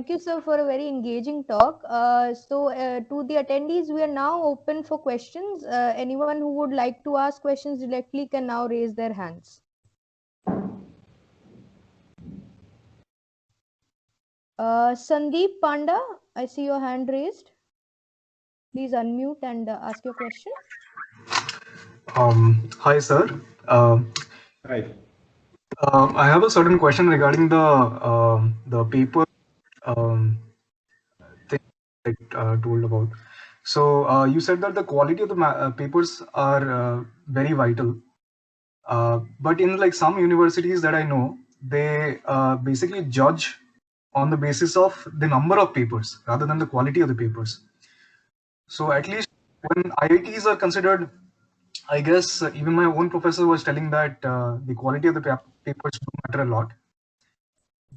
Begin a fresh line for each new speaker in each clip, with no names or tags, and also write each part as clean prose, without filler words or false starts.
thank you, sir, for a very engaging talk. To the attendees, we are now open for questions. Anyone who would like to ask questions directly can now raise their hands. Sandeep Panda, I see your hand raised. Please unmute and ask your question.
Hi, sir.
Hi.
I have a certain question regarding the paper thing that told about. So you said that the quality of the papers are very vital. But in like some universities that I know, they basically judge on the basis of the number of papers rather than the quality of the papers. So at least when IITs are considered, I guess even my own professor was telling that the quality of the papers do matter a lot.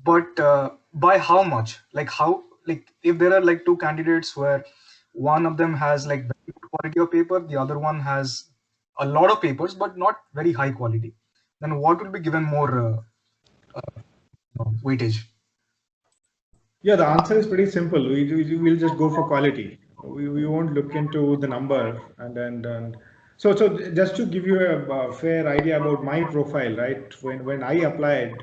But by how much? Like how? Like if there are like two candidates where one of them has like very good quality of paper, the other one has a lot of papers but not very high quality, then what will be given more weightage?
Yeah, the answer is pretty simple. We will just go for quality. We won't look into the number and so just to give you a fair idea about my profile, right? When I applied,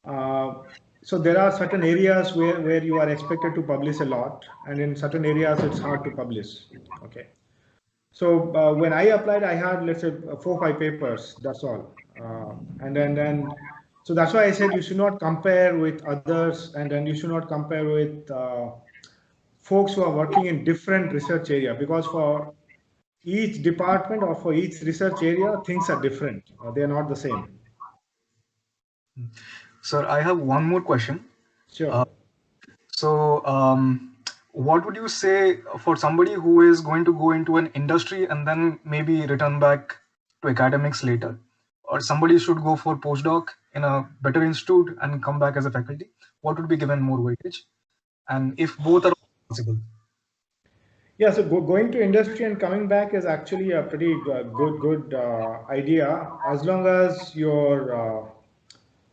uh, so there are certain areas where you are expected to publish a lot, and in certain areas it's hard to publish. Okay. So when I applied, I had, let's say, 4 or 5 papers. That's all. And so that's why I said you should not compare with others, and then you should not compare with folks who are working in different research area, because for each department or for each research area, things are different. They are not the same.
Sir, I have one more question.
Sure.
So what would you say for somebody who is going to go into an industry and then maybe return back to academics later, or somebody should go for postdoc in a better institute and come back as a faculty? What would be given more weightage, and if both are possible?
Yeah, so going to industry and coming back is actually a pretty good idea, as long as your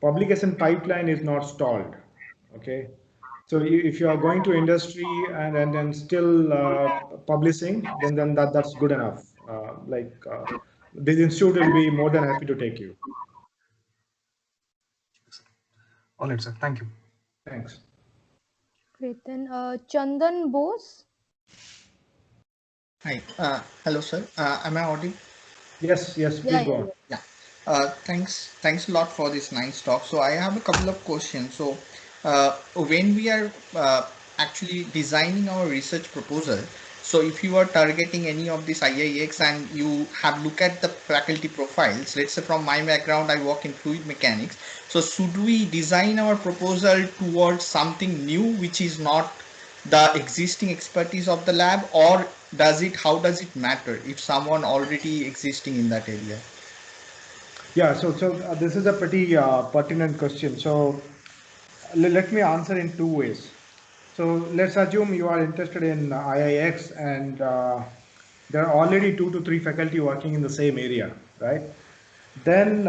publication pipeline is not stalled. Okay, so if you are going to industry and then still publishing, then that's good enough. This institute will be more than happy to take you.
All right, sir. Thank you.
Thanks.
Great. Then Chandan Bose.
Hi. Hello, sir. Am I audible?
Yes, please
Yeah,
go on.
Yeah. Thanks a lot for this nice talk. So I have a couple of questions. So when we are actually designing our research proposal, so if you are targeting any of these IIX and you have look at the faculty profiles, let's say from my background, I work in fluid mechanics. So should we design our proposal towards something new, which is not the existing expertise of the lab, or how does it matter if someone already existing in that area?
Yeah, so this is a pretty pertinent question. So let me answer in two ways. So let's assume you are interested in IIX and there are already 2 to 3 faculty working in the same area, right? Then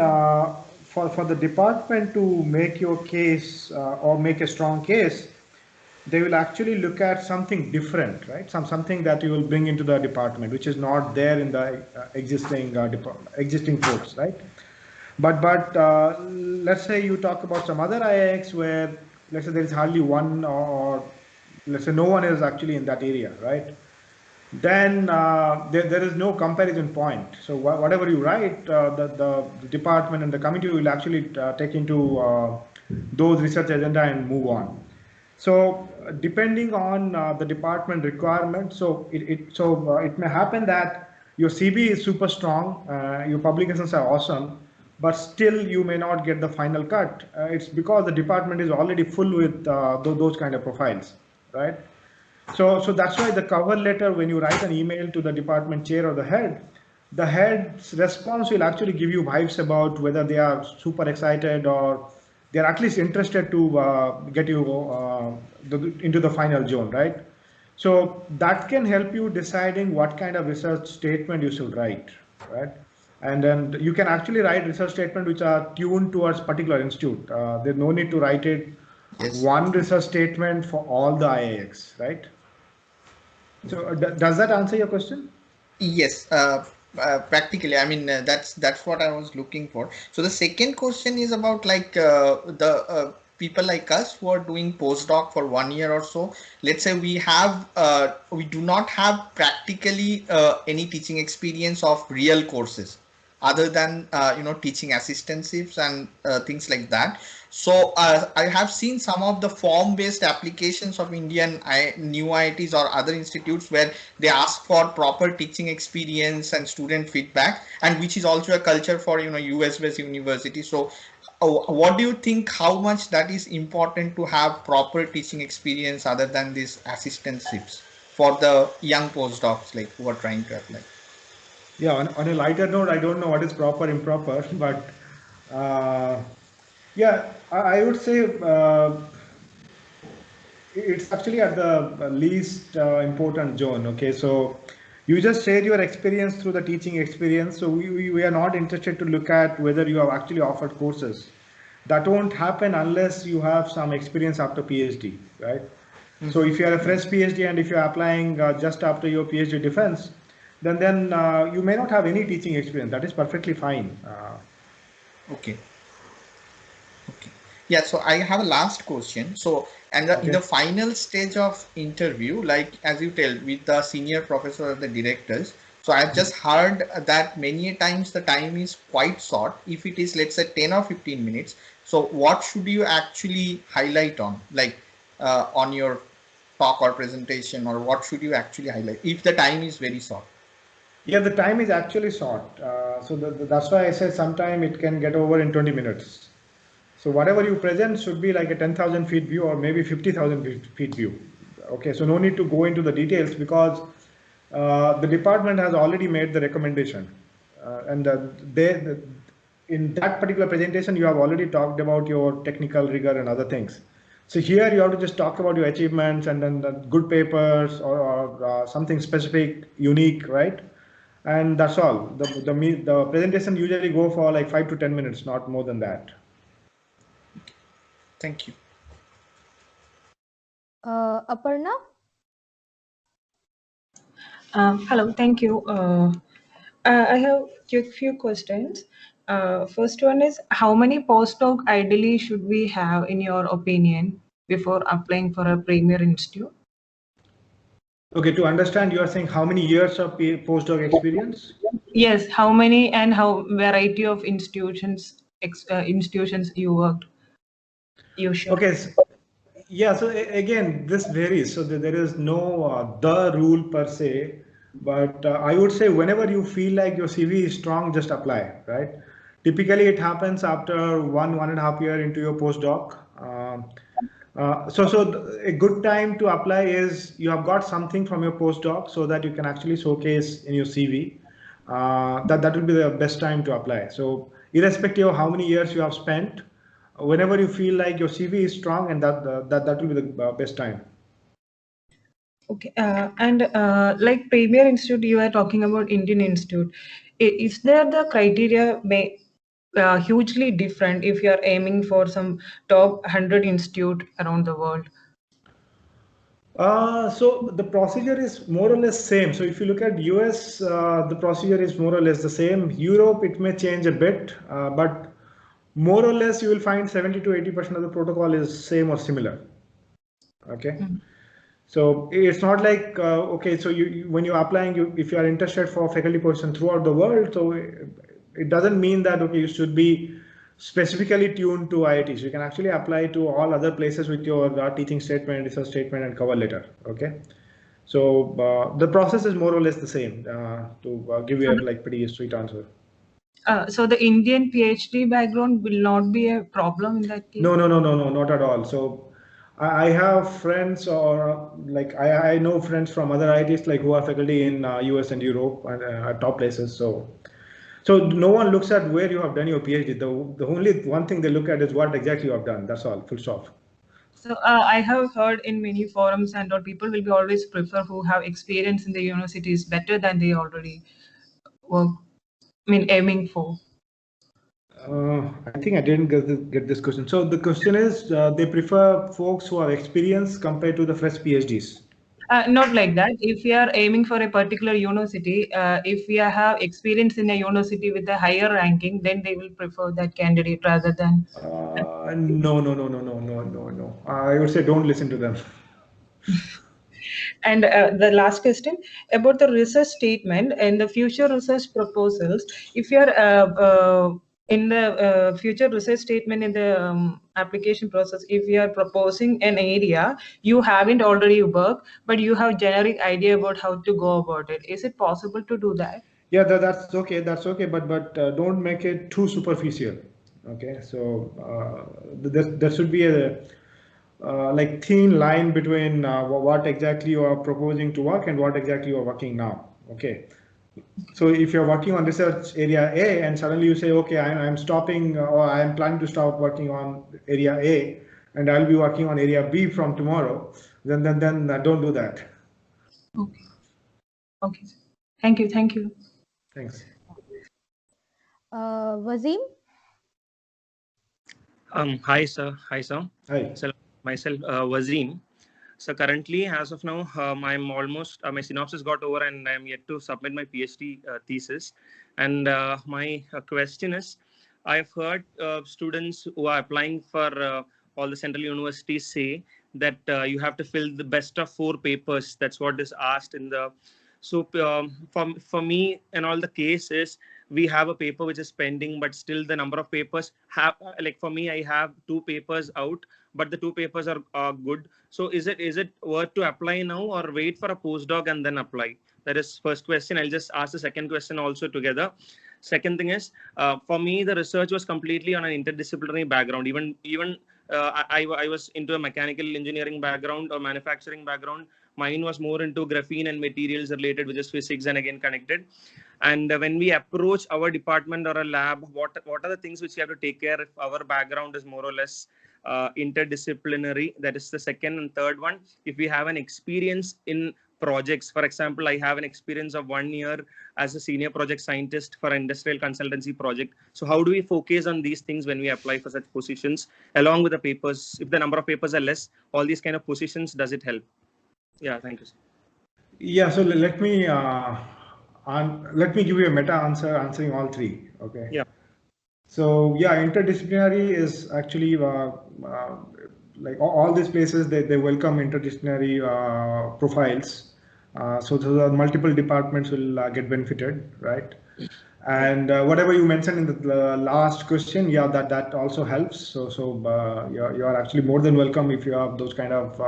for the department to make your case or make a strong case, they will actually look at something different, right? Something that you will bring into the department, which is not there in the existing folks, right? But let's say you talk about some other IIX where, let's say, there is hardly one, or let's say no one is actually in that area, right? Then there is no comparison point. So whatever you write, the department and the committee will actually take into those research agenda and move on. So depending on the department requirement, so it may happen that your CB is super strong, your publications are awesome, but still you may not get the final cut. It's because the department is already full with those kind of profiles, right? So that's why the cover letter, when you write an email to the department chair or the head's response will actually give you vibes about whether they are super excited or they're at least interested to get you into the final zone, right? So that can help you deciding what kind of research statement you should write, right? And then you can actually write research statement which are tuned towards particular institute. There's no need to write it
Yes.
one research statement for all the IIX, right? So does that answer your question?
Yes, practically. I mean, that's what I was looking for. So the second question is about like the people like us who are doing postdoc for 1 year or so. Let's say we do not have practically any teaching experience of real courses other than teaching assistantships and things like that. So I have seen some of the form-based applications of new IITs or other institutes where they ask for proper teaching experience and student feedback, and which is also a culture for US-based university. So what do you think, how much that is important to have proper teaching experience other than these assistantships for the young postdocs like who are trying to apply?
Yeah, on a lighter note, I don't know what is proper, improper, but yeah, I would say it's actually at the least important zone. Okay, so you just share your experience through the teaching experience. So we are not interested to look at whether you have actually offered courses. That won't happen unless you have some experience after PhD, right? So if you are a fresh PhD and if you are applying just after your PhD defense, then you may not have any teaching experience. That is perfectly fine.
Okay. Okay. Yeah, so I have a last question. So, and in the
Okay.
final stage of interview, like as you tell, with the senior professor or the directors, so I've just heard that many times the time is quite short. If it is, let's say, 10 or 15 minutes, so what should you actually highlight on, like on your talk or presentation, or what should you actually highlight if the time is very short?
Yeah, the time is actually short. So that's why I said sometime it can get over in 20 minutes. So whatever you present should be like a 10,000 feet view or maybe 50,000 feet view. Okay, so no need to go into the details because the department has already made the recommendation. And in that particular presentation, you have already talked about your technical rigor and other things. So here you have to just talk about your achievements and then the good papers or something specific, unique, right? And that's all. The presentation usually go for like 5 to 10 minutes, not more than that.
Thank you.
Aparna?
Hello, thank you. I have a few questions. First one is, how many postdoc ideally should we have in your opinion before applying for a premier institute?
Okay, to understand, you are saying how many years of postdoc experience?
Yes, how many and how variety of institutions you worked? You should.
Okay, yeah, so again, this varies. So there is no the rule per se, but I would say whenever you feel like your CV is strong, just apply, right? Typically, it happens after 1.5 year into your postdoc. A good time to apply is you have got something from your postdoc so that you can actually showcase in your CV. That will be the best time to apply. So irrespective of how many years you have spent, whenever you feel like your CV is strong, and that will be the best time.
Okay, and like Premier Institute, you are talking about Indian Institute. Is there the criteria hugely different if you are aiming for some top 100 institute around the world?
So the procedure is more or less same. So if you look at US, the procedure is more or less the same. Europe, it may change a bit, but more or less you will find 70 to 80% of the protocol is same or similar. Okay.
Mm.
So it's not like okay. So when you're applying, if you are interested for faculty position throughout the world, so it doesn't mean that okay you should be specifically tuned to IITs. You can actually apply to all other places with your teaching statement, research statement, and cover letter. Okay. So the process is more or less the same. To give you a like pretty sweet answer.
So the Indian PhD background will not be a problem in that case?
No, not at all. So I have friends or like I know friends from other IITs like who are faculty in US and Europe and at top places. So no one looks at where you have done your PhD. The only one thing they look at is what exactly you have done. That's all. Full stop.
So I have heard in many forums and all, people will be always prefer who have experience in the universities better than they already work. I mean, aiming for.
I think I didn't get this question. So the question is, they prefer folks who are experienced compared to the fresh PhDs.
Not like that. If we are aiming for a particular university, if we have experience in a university with a higher ranking, then they will prefer that candidate rather than.
No. I would say don't listen to them.
And the last question about the research statement and the future research proposals. If you are in the future research statement in the application process, if you are proposing an area you haven't already worked, but you have generic idea about how to go about it, is it possible to do that?
Yeah, that's okay. That's okay, but don't make it too superficial. Okay, so there should be a like thin line between what exactly you are proposing to work and what exactly you are working now. Okay, so if you're working on research area A and suddenly you say, okay, I'm stopping or I'm planning to stop working on area A and I'll be working on area B from tomorrow, then don't do that.
Okay. Okay. Thank you. Thank you.
Thanks.
Wasim?
Hi, sir. Hi, sir.
Hi.
So, myself, Wasim. So currently, as of now, I'm almost, my synopsis got over and I'm yet to submit my PhD thesis. And my question is, I've heard students who are applying for all the central universities say that you have to fill the best of 4 papers. That's what is asked in the. So for me, and all the cases, we have a paper which is pending, but still the number of papers have, like for me, I have 2 papers out, but the 2 papers are good. So is it worth to apply now or wait for a postdoc and then apply? That is first question. I'll just ask the second question also together. Second thing is, for me, the research was completely on an interdisciplinary background. Even I was into a mechanical engineering background or manufacturing background. Mine was more into graphene and materials related, which is physics and again connected. And when we approach our department or a lab, what are the things which we have to take care if our background is more or less interdisciplinary? That is the second. And third one, if we have an experience in projects, for example, I have an experience of 1 year as a senior project scientist for an industrial consultancy project. So how do we focus on these things when we apply for such positions along with the papers? If the number of papers are less, all these kind of positions, does it help? Yeah, thank you, sir.
Yeah, so let me give you a meta answer answering all 3. Okay.
Yeah.
So yeah, interdisciplinary is actually like all these places they welcome interdisciplinary profiles. So the multiple departments will get benefited, right? And whatever you mentioned in the last question, yeah, that also helps. So you're actually more than welcome if you have those kind of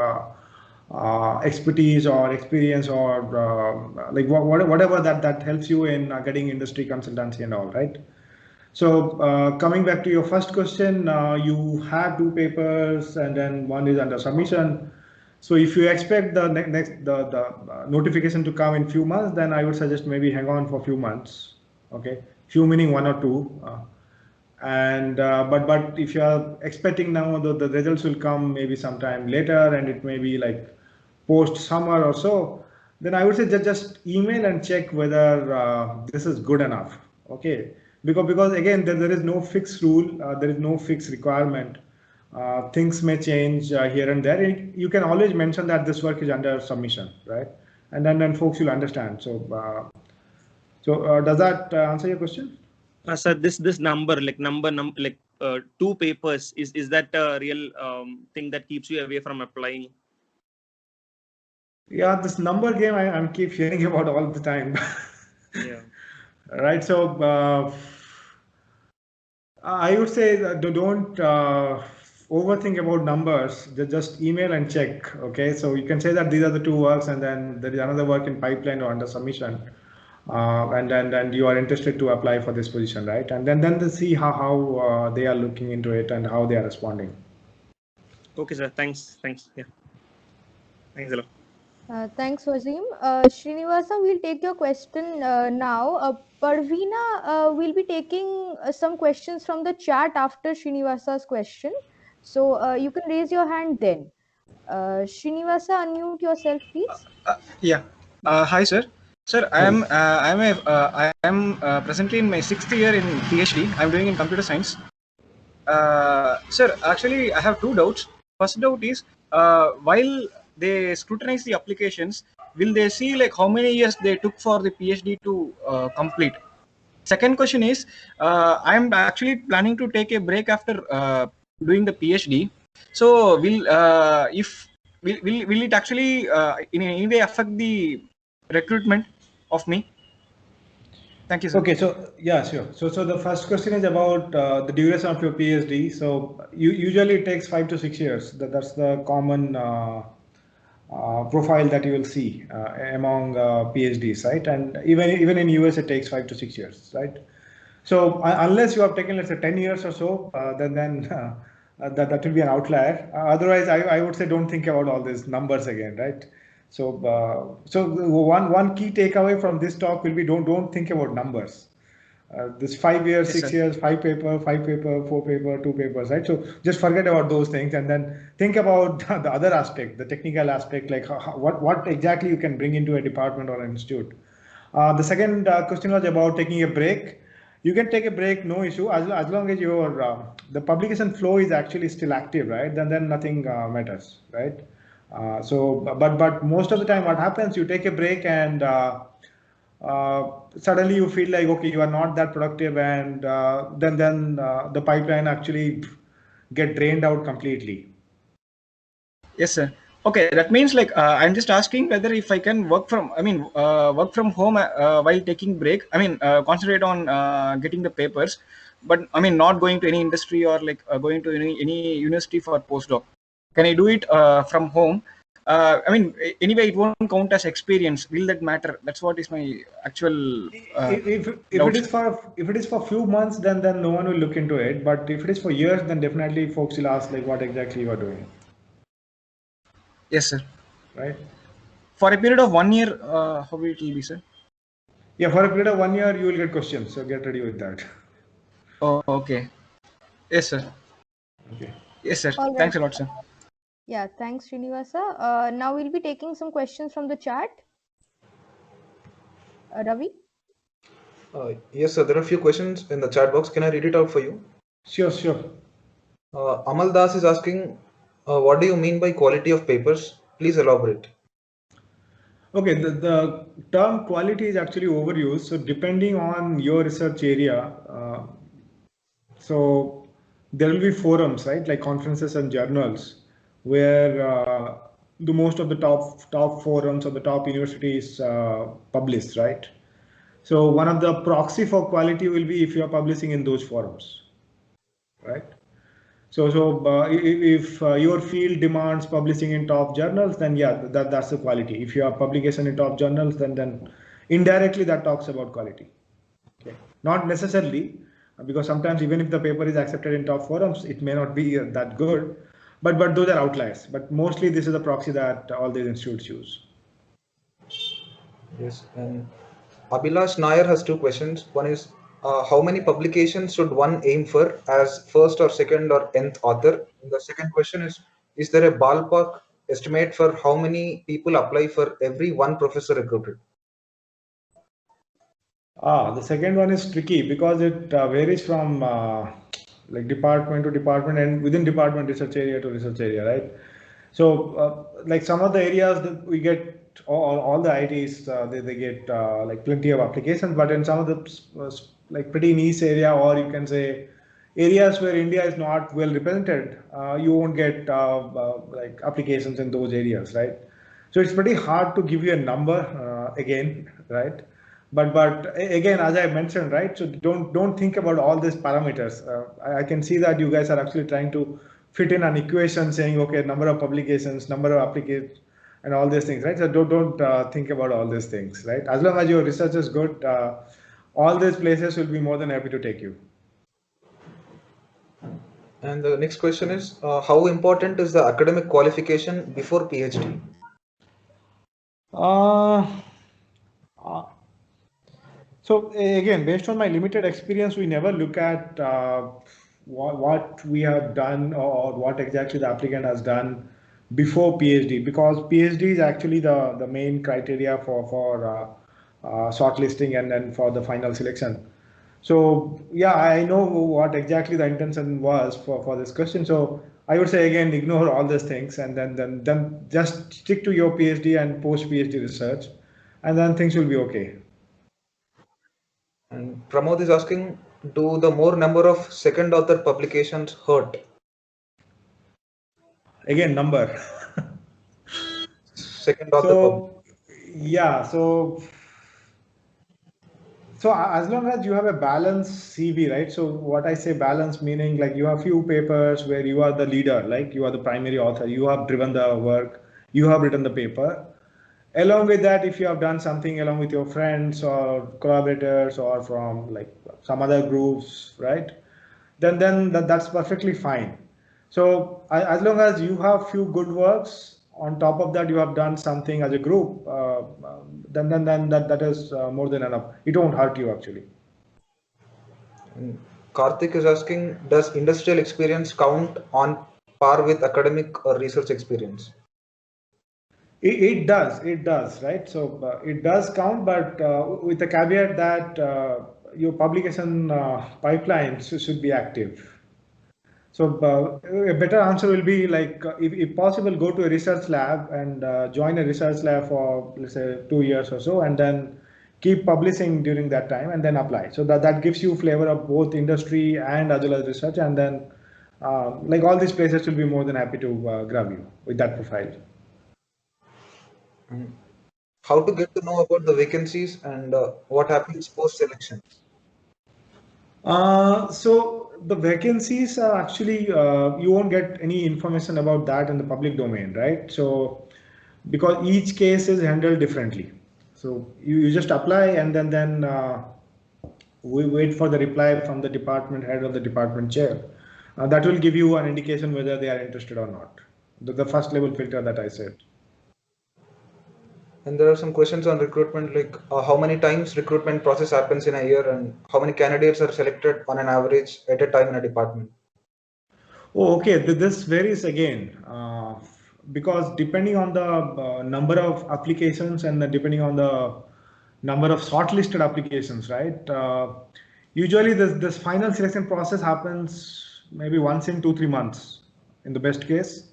expertise or experience or like whatever that helps you in getting industry consultancy and all, right? So coming back to your first question, you have 2 papers and then one is under submission. So if you expect the notification to come in few months, then I would suggest maybe hang on for a few months. Okay, few meaning 1 or 2. But if you are expecting now the results will come maybe sometime later and it may be like post summer or so, then I would say just email and check whether this is good enough. Okay, because again there is no fixed rule, there is no fixed requirement. Things may change here and there. You can always mention that this work is under submission, right? And then folks will understand. So does that answer your question?
Sir, this number, like like 2 papers, is that a real thing that keeps you away from applying?
Yeah, this number game I'm keep hearing about all the time.
Yeah.
Right. So I would say that don't overthink about numbers. Just email and check. Okay. So you can say that these are the 2 works, and then there is another work in pipeline or under submission. And then you are interested to apply for this position, right? And then to see how they are looking into it and how they are responding.
Okay, sir. Thanks. Yeah. Thanks a lot.
Thanks, Wasim. Srinivasa, we'll take your question now. Parveena will be taking some questions from the chat after Srinivasa's question. So you can raise your hand then. Srinivasa, unmute yourself, please.
Yeah. Hi, sir. Sir, I am presently in my 6th year in PhD. I'm doing in computer science. Sir, actually, I have two doubts. First doubt is, while they scrutinize the applications, will they see like how many years they took for the PhD to complete? Second question is, I'm actually planning to take a break after doing the PhD. So, will it actually in any way affect the recruitment of me? Thank you, sir.
Okay, so yeah, sure. So the first question is about the duration of your PhD. So usually it takes 5 to 6 years. That's the common profile that you will see among PhDs, right? And even in US it takes 5 to 6 years, right? So unless you have taken, let's say, 10 years or so, then that will be an outlier. Otherwise, I would say don't think about all these numbers again, right? So one key takeaway from this talk will be don't think about numbers. This 5 years,
Yes,
6 years,
sir.
five paper, 4 paper, 2 papers, right? So just forget about those things and then think about the other aspect, the technical aspect, like what exactly you can bring into a department or an institute. The second question was about taking a break. You can take a break, no issue, as long as your the publication flow is actually still active, right? Then nothing matters, right? But most of the time, what happens? You take a break and suddenly you feel like, okay, you are not that productive, and then the pipeline actually get drained out completely.
Yes, sir. Okay, that means like I'm just asking whether if I can work from home while taking break. Concentrate on getting the papers, but not going to any industry or like going to any university for postdoc. Can I do it from home? Anyway, it won't count as experience. Will that matter? That's what is my actual
If
doubt.
it is for few months, then no one will look into it. But if it is for years, then definitely folks will ask like what exactly you are doing,
Yes, sir.
right?
For a period of 1 year, how it will be, sir?
Yeah, for a period of 1 year, you will get questions. So get ready with that.
Oh, okay. Yes, sir.
Okay.
Yes, sir.
All right.
Thanks a lot, sir.
Yeah, thanks, Srinivasa. Now we'll be taking some questions from the chat. Ravi?
Yes, sir. There are a few questions in the chat box. Can I read it out for you?
Sure.
Amal Das is asking, what do you mean by quality of papers? Please elaborate.
Okay, the term quality is actually overused. So depending on your research area, so there will be forums, right, like conferences and journals, where the most of the top forums or the top universities publish, right? So one of the proxy for quality will be if you are publishing in those forums, right? If your field demands publishing in top journals, then yeah, that's the quality. If you have publication in top journals, then indirectly that talks about quality. Okay, not necessarily, because sometimes even if the paper is accepted in top forums, it may not be that good. But those are outliers. But mostly this is a proxy that all these institutes use.
Yes, and Abhilash Nair has two questions. One is, how many publications should one aim for as first or second or nth author? And the second question is there a ballpark estimate for how many people apply for every one professor recruited?
The second one is tricky because it varies from like department to department and within department, research area to research area, right? So like some of the areas that we get all the ITs, they get like plenty of applications, but in some of the like pretty niche area, or you can say areas where India is not well represented, you won't get like applications in those areas, right? So it's pretty hard to give you a number again, right? But again, as I mentioned, right? So don't think about all these parameters. I can see that you guys are actually trying to fit in an equation saying, okay, number of publications, number of applications, and all these things, right? So don't think about all these things, right? As long as your research is good, all these places will be more than happy to take you.
And the next question is, how important is the academic qualification before PhD?
Uh, uh, So again, based on my limited experience, we never look at what we have done or what exactly the applicant has done before PhD, because PhD is actually the main criteria for shortlisting and then for the final selection. So yeah, I know what exactly the intention was for this question. So I would say again, ignore all these things and then just stick to your PhD and post PhD research, and then things will be okay.
And Pramod is asking, do the more number of second author publications hurt?
Again, number.
Second author
So yeah, so as long as you have a balanced CV, right? So what I say balance meaning like you have few papers where you are the leader, like you are the primary author, you have driven the work, you have written the paper. Along with that, if you have done something along with your friends or collaborators or from like some other groups, right? Then that's perfectly fine. So as long as you have few good works, on top of that you have done something as a group, then that is more than enough. It won't hurt you actually.
And Karthik is asking, does industrial experience count on par with academic or research experience?
It does, right? So it does count, but with the caveat that your publication pipelines should be active. So a better answer will be like, if possible, go to a research lab and join a research lab for let's say 2 years or so, and then keep publishing during that time, and then apply. So that gives you flavor of both industry and as well as research, and then like all these places will be more than happy to grab you with that profile.
And how to get to know about the vacancies and what happens post selection?
So the vacancies are actually, you won't get any information about that in the public domain, right? So because each case is handled differently. So you just apply and then we wait for the reply from the department head or the department chair. That will give you an indication whether they are interested or not. The first level filter that I said.
And there are some questions on recruitment, like how many times recruitment process happens in a year and how many candidates are selected on an average at a time in a department?
Oh, okay. This varies again because depending on the number of applications and depending on the number of shortlisted applications, right? Usually this final selection process happens maybe once in 2-3 months in the best case.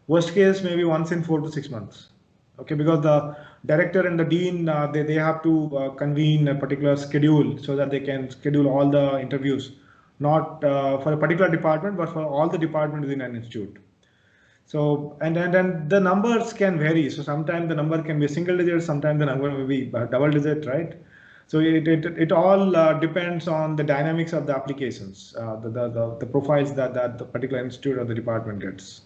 Worst case, maybe once in 4 to 6 months. Okay, because the director and the dean, they have to convene a particular schedule so that they can schedule all the interviews, not for a particular department, but for all the departments within an institute. So, and then the numbers can vary. So sometimes the number can be a single digit, sometimes the number may be double digit, right? So it all depends on the dynamics of the applications, the profiles that the particular institute or the department gets.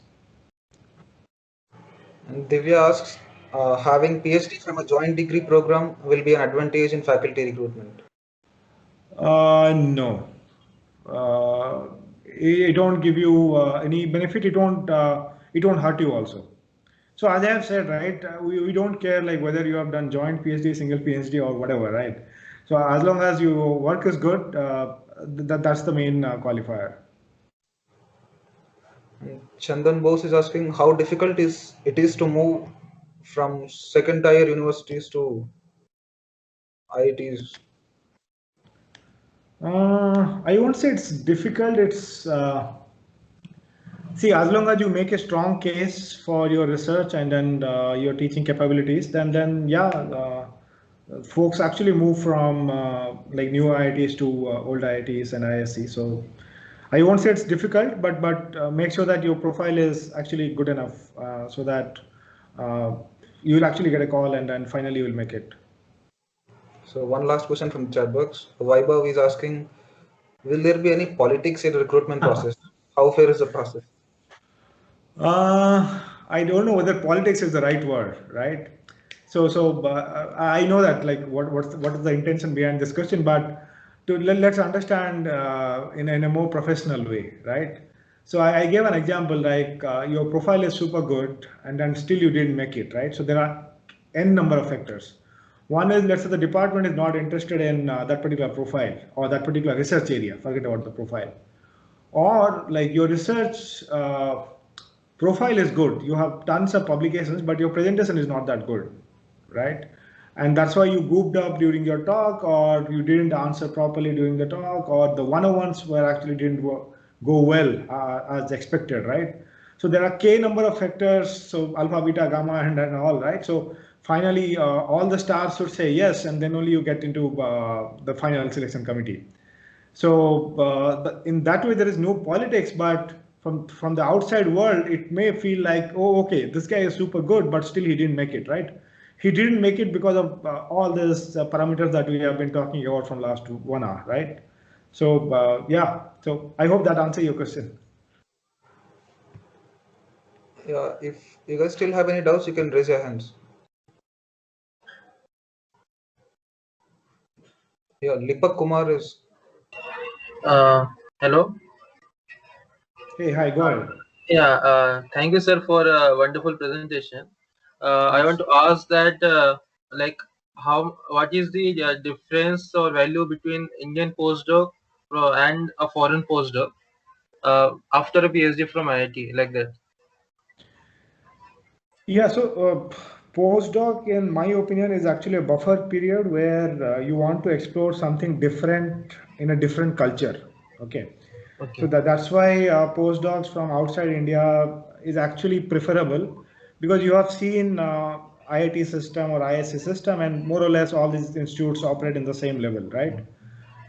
And Divya asks, having PhD from a joint degree program will be an advantage in faculty recruitment?
No. It don't give you any benefit. It won't hurt you also. So as I have said, right, we don't care like whether you have done joint PhD, single PhD or whatever, right? So as long as your work is good, that's the main qualifier.
And Chandan Bose is asking, how difficult it is to move from second tier universities to IITs?
I won't say it's difficult. It's see, as long as you make a strong case for your research and then your teaching capabilities, then yeah, folks actually move from like new IITs to old IITs and ISC. So I won't say it's difficult, but make sure that your profile is actually good enough so that you will actually get a call and then finally you will make it.
So one last question from the chat box. Vaibhav is asking, will there be any politics in the recruitment process? How fair is the process?
I don't know whether politics is the right word, right? So I know that like what is the intention behind this question, but let's understand in a more professional way, right? So I gave an example like your profile is super good and then still you didn't make it, right? So there are n number of factors. One is, let's say the department is not interested in that particular profile or that particular research area. Forget about the profile. Or like your research profile is good. You have tons of publications, but your presentation is not that good, right? and that's why you goofed up during your talk, or you didn't answer properly during the talk, or the one-on-ones were actually didn't go well as expected, right? So there are k number of factors, so alpha, beta, gamma, and all, right? So finally, all the stars should say yes, and then only you get into the final selection committee. So in that way, there is no politics, but from the outside world, it may feel like, oh, okay, this guy is super good, but still he didn't make it, right? He didn't make it because of all these parameters that we have been talking about from last 1 hour, right? So yeah, so I hope that answers your question.
Yeah, if you guys still have any doubts, you can raise your hands. Yeah, Lipak Kumar is.
Hello.
Hey, hi, go ahead.
Yeah, thank you, sir, for a wonderful presentation. I want to ask that, like, what is the difference or value between Indian postdoc and a foreign postdoc after a PhD from IIT, like that?
Yeah, so postdoc, in my opinion, is actually a buffer period where you want to explore something different in a different culture. Okay. So that's why postdocs from outside India is actually preferable, because you have seen IIT system or ISC system, and more or less all these institutes operate in the same level, right?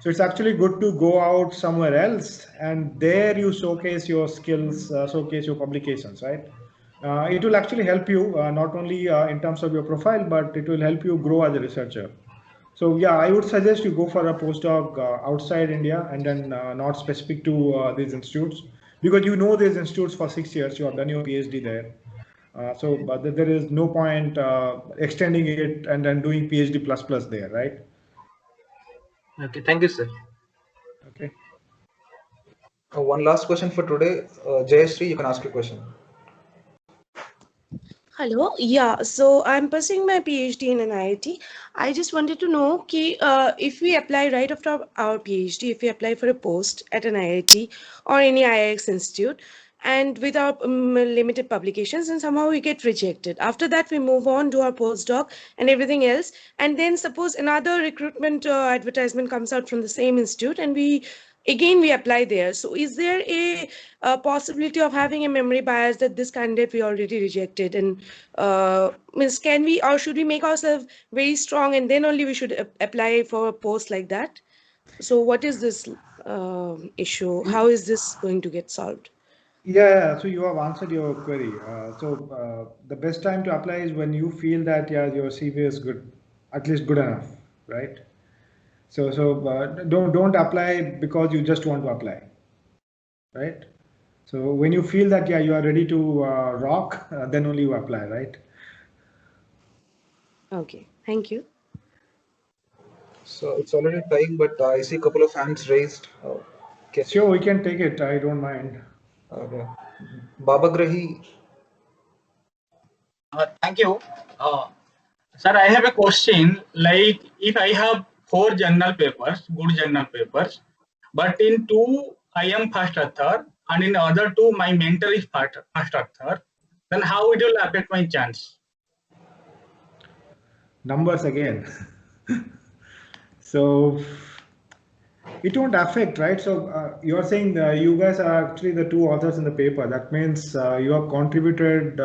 So it's actually good to go out somewhere else, and there you showcase your skills, showcase your publications, right? It will actually help you not only in terms of your profile, but it will help you grow as a researcher. So yeah, I would suggest you go for a postdoc outside India, and then not specific to these institutes, because you know these institutes for 6 years, you have done your PhD there. But there is no point extending it and then doing PhD plus plus there, right?
Okay, thank you, sir.
Okay.
One last question for today. Jayashree, you can ask your question.
Hello. Yeah, so I'm pursuing my PhD in an IIT. I just wanted to know if we apply right after our PhD, if we apply for a post at an IIT or any IIX institute, and with our limited publications, and somehow we get rejected. After that, we move on to our postdoc and everything else. And then suppose another recruitment advertisement comes out from the same institute, and we apply there. So is there a possibility of having a memory bias that this candidate we already rejected? And can we, or should we make ourselves very strong and then only we should apply for a post like that? So what is this issue? How is this going to get solved?
Yeah, so you have answered your query. The best time to apply is when you feel that your CV is good, at least good enough, right? So don't apply because you just want to apply, right? So when you feel that you are ready to rock, then only you apply, right?
Okay, thank you.
So it's already time, but I see a couple of hands raised.
Sure, we can take it. I don't mind.
Okay. Babagrahi.
Thank you. Sir, I have a question. Like, if I have 4 journal papers, good journal papers, but in 2 I am first author, and in other 2 my mentor is first author, then how it will affect my chance?
Numbers again. So it won't affect, right? So you're saying you guys are actually the 2 authors in the paper. That means you have contributed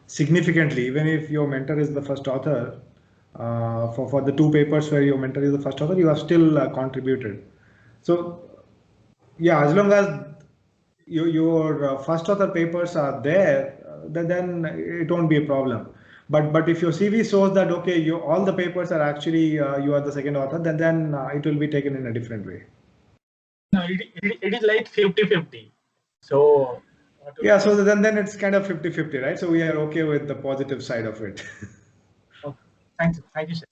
significantly, even if your mentor is the first author. For the 2 papers where your mentor is the first author, you have still contributed. So yeah, as long as your first author papers are there, then it won't be a problem. But if your CV shows that okay, all the papers are actually you are the second author, then it will be taken in a different way.
No, it is like 50-50. So
yeah, so then it's kind of 50-50, right? So we are okay with the positive side of it.
Okay. Thank you, sir.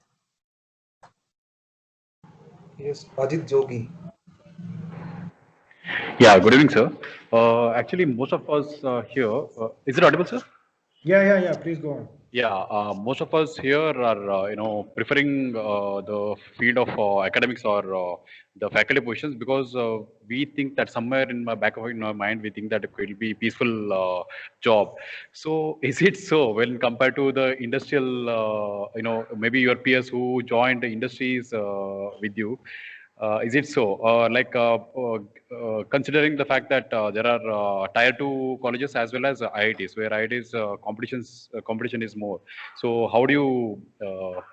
Yes, Ajit Jogi.
Yeah, good evening, sir. Actually, most of us here, is it audible, sir?
Yeah, please go on.
Most of us here are, preferring the field of academics or the faculty positions because we think that somewhere in my back of our mind, we think that it will be peaceful job. So, is it so when compared to the industrial, maybe your peers who joined the industries with you? Is it so? Considering the fact that there are tier 2 colleges as well as IITs, where IITs competition is more. So, how do you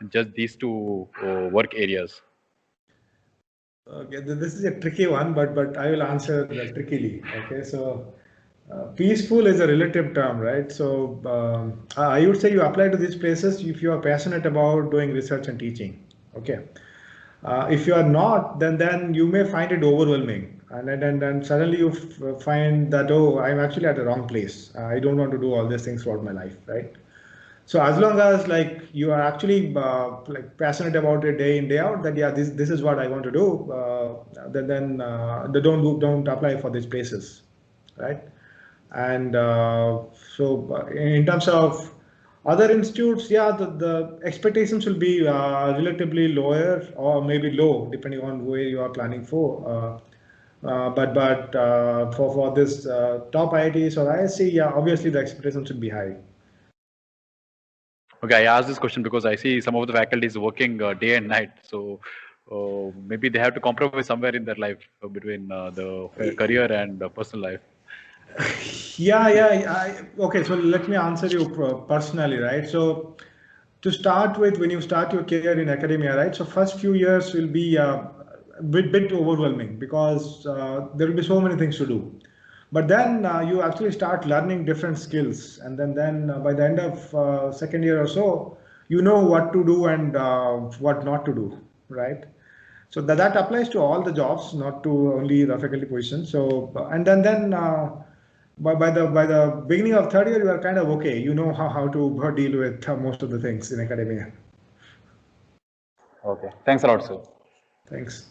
judge these two work areas?
Okay, this is a tricky one, but I will answer trickily. Okay, so peaceful is a relative term, right? So I would say you apply to these places if you are passionate about doing research and teaching. Okay. If you are not, then you may find it overwhelming, and then suddenly you find that, oh, I'm actually at the wrong place. I don't want to do all these things throughout my life, right? So as long as like you are actually like passionate about it day in day out, that yeah, this is what I want to do, then don't apply for these places, right? And so in terms of other institutes, yeah, the expectations will be relatively lower or maybe low depending on where you are planning for. But for this top IITs or ISC, yeah, obviously the expectations should be high.
Okay, I asked this question because I see some of the faculties working day and night. So maybe they have to compromise somewhere in their life between the career and personal life.
Okay, so let me answer you personally, right? So to start with, when you start your career in academia, right? So first few years will be a bit overwhelming because there will be so many things to do. But then you actually start learning different skills, and then by the end of second year or so, you know what to do and what not to do, right? So that applies to all the jobs, not to only the faculty position. So and then by the beginning of third year, you are kind of okay. You know how to deal with most of the things in academia.
Okay, thanks a lot, sir.
Thanks.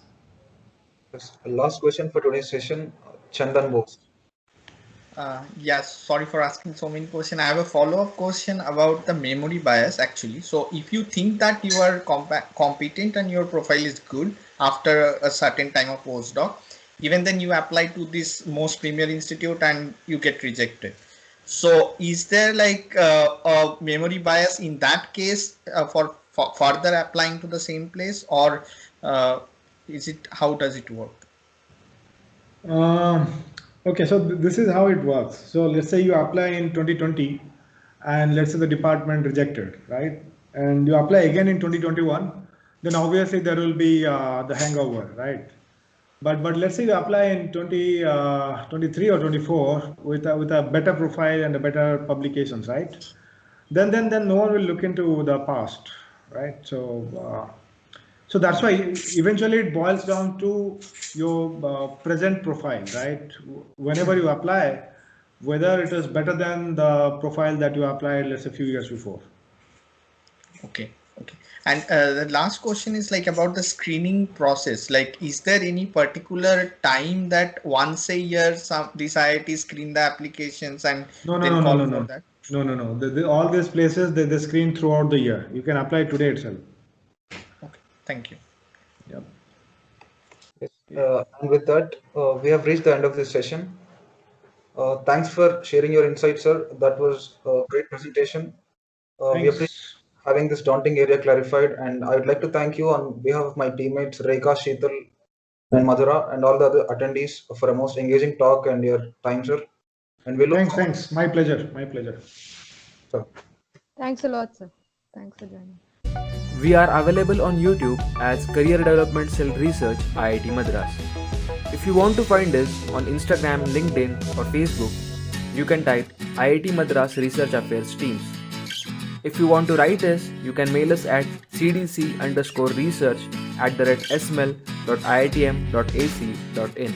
Last question for today's session, Chandan Bose.
Yes, sorry for asking so many questions. I have a follow-up question about the memory bias actually. So if you think that you are competent and your profile is good after a certain time of postdoc, even then you apply to this most premier institute and you get rejected. So is there like a memory bias in that case for further applying to the same place, or how does it work?
Okay, so this is how it works. So let's say you apply in 2020 and let's say the department rejected, right? And you apply again in 2021, then obviously there will be the hangover, right? But let's say you apply in 2023 or 24 with a better profile and a better publications, right? Then no one will look into the past, right? So that's why eventually it boils down to your present profile, right? Whenever you apply, whether it is better than the profile that you applied, let's say, a few years before.
Okay. And the last question is like about the screening process. Like, is there any particular time that once a year these IITs screen the applications and
No.
that?
No. All these places they screen throughout the year. You can apply today itself.
Okay, thank you.
Yep.
Yes. And with that, we have reached the end of this session. Thanks for sharing your insights, sir. That was a great presentation. We appreciate having this daunting area clarified, and I would like to thank you on behalf of my teammates Rekha, Sheetal, and Madhura, and all the other attendees for a most engaging talk and your time, sir. And we look
Thanks. My pleasure.
Sir.
Thanks a lot, sir. Thanks for joining.
We are available on YouTube as Career Development Cell Research IIT Madras. If you want to find us on Instagram, LinkedIn or Facebook, you can type IIT Madras Research Affairs Teams. If you want to write us, you can mail us at cdc_research@sml.iitm.ac.in.